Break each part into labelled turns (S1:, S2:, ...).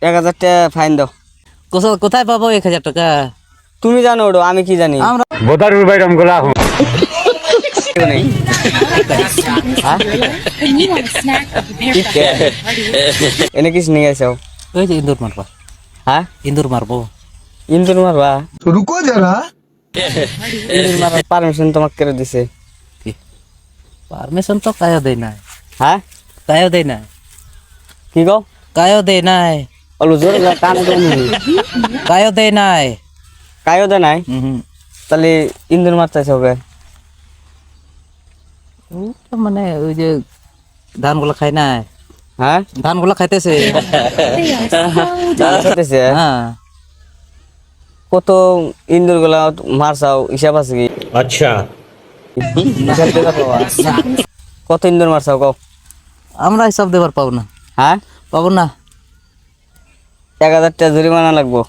S1: 1000 টাকা ফাইন দাও।
S2: কোথায় পাবো 1000 টাকা?
S1: তুমি জানো ওটা, আমি কি জানি?
S2: আমরা
S3: বোদারুর বাইরাম গোলা
S1: কেউ নেই। হ্যাঁ? এনে কিছু নিয়ে আসো।
S2: ওই যে ইন্দুর মারবা।
S1: হ্যাঁ,
S2: ইন্দুর মারবো।
S1: ইন্দুর মারবা?
S4: रुको जरा।
S1: ইন্দুর মারার পারমিশন তোমাকে কেন দিছে?
S2: পারমিশন তো কায়ও দেয় নাই।
S1: হ্যাঁ,
S2: কায়ও দেয় নাই।
S1: কি গো?
S2: কায়ও দেয় নাই।
S1: অলু জোরে কান দেন।
S2: কায়ও দেয় নাই।
S1: কায়ও দে নাই?
S2: হুম।
S1: তাহলে ইন্দুর মারতেছে হবে।
S2: মানে ওই যে ধানগুলো খায় নাই।
S1: হ্যাঁ,
S2: ধানগুলো খাইতেছে।
S1: মারতেছে।
S2: হ্যাঁ।
S1: কত ইন্দুর গুলা মারছাও হিসাব আছে কি?
S3: আচ্ছা
S1: হিসাব দিতে পারবা? কত ইন্দুর মারছাও কও?
S2: আমরা হিসাব দেবার পাবো না।
S1: হ্যাঁ,
S2: পাবো না।
S1: 1000 টাকা জরিমানা লাগবো।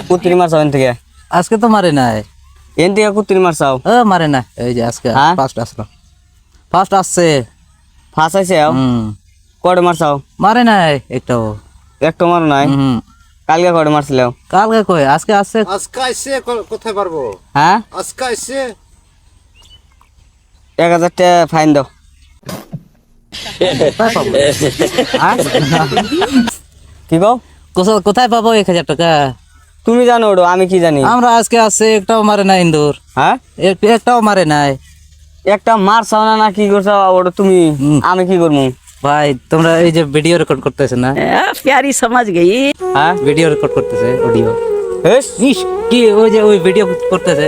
S1: কুত্রি মারছাও এন থেকে?
S2: আজকে তো মারে নাই।
S1: এন থেকে কুত্রি মারছাও?
S2: মারে না। এই যে আজকে
S1: হ্যাঁ?
S2: ফার্স্ট আসলো। ফার্স্ট আসছে।
S1: ফাঁস আছে?
S2: হুম।
S1: কড়ে মারছাও?
S2: মারে নাই একটাও।
S1: একটা মারো নাই?
S2: হুম।
S1: কালকে কড়ে মারছিলাম?
S2: কালকে কই, আজকে আসছে।
S3: আজকে এসে কোথায় পারবো?
S1: হ্যাঁ,
S3: আজকে এসে
S1: 1000 টাকা ফাইন দাও।
S2: কোথায় পাবো?
S1: হ্যাঁ? কি কও?
S2: কোথায় পাবো 1000 টাকা?
S1: তুমি জানো ওটা, আমি কি জানি?
S2: আমরা আজকে আসছে একটাও মারে নাই ইন্দুর।
S1: হ্যাঁ,
S2: একটাও মারে নাই।
S1: একটা মারছাও না, না কি করছাও ওটা তুমি?
S2: হুম।
S1: আমি কি করবো?
S2: ভাই তোমরা এই যে ভিডিও রেকর্ড করতেছে না?
S5: प्यारी समझ गई।
S1: হ্যাঁ,
S2: ভিডিও রেকর্ড করতেছে, অডিও।
S1: হেস,
S2: ইস কি ওই যে ওই ভিডিও করতেছে।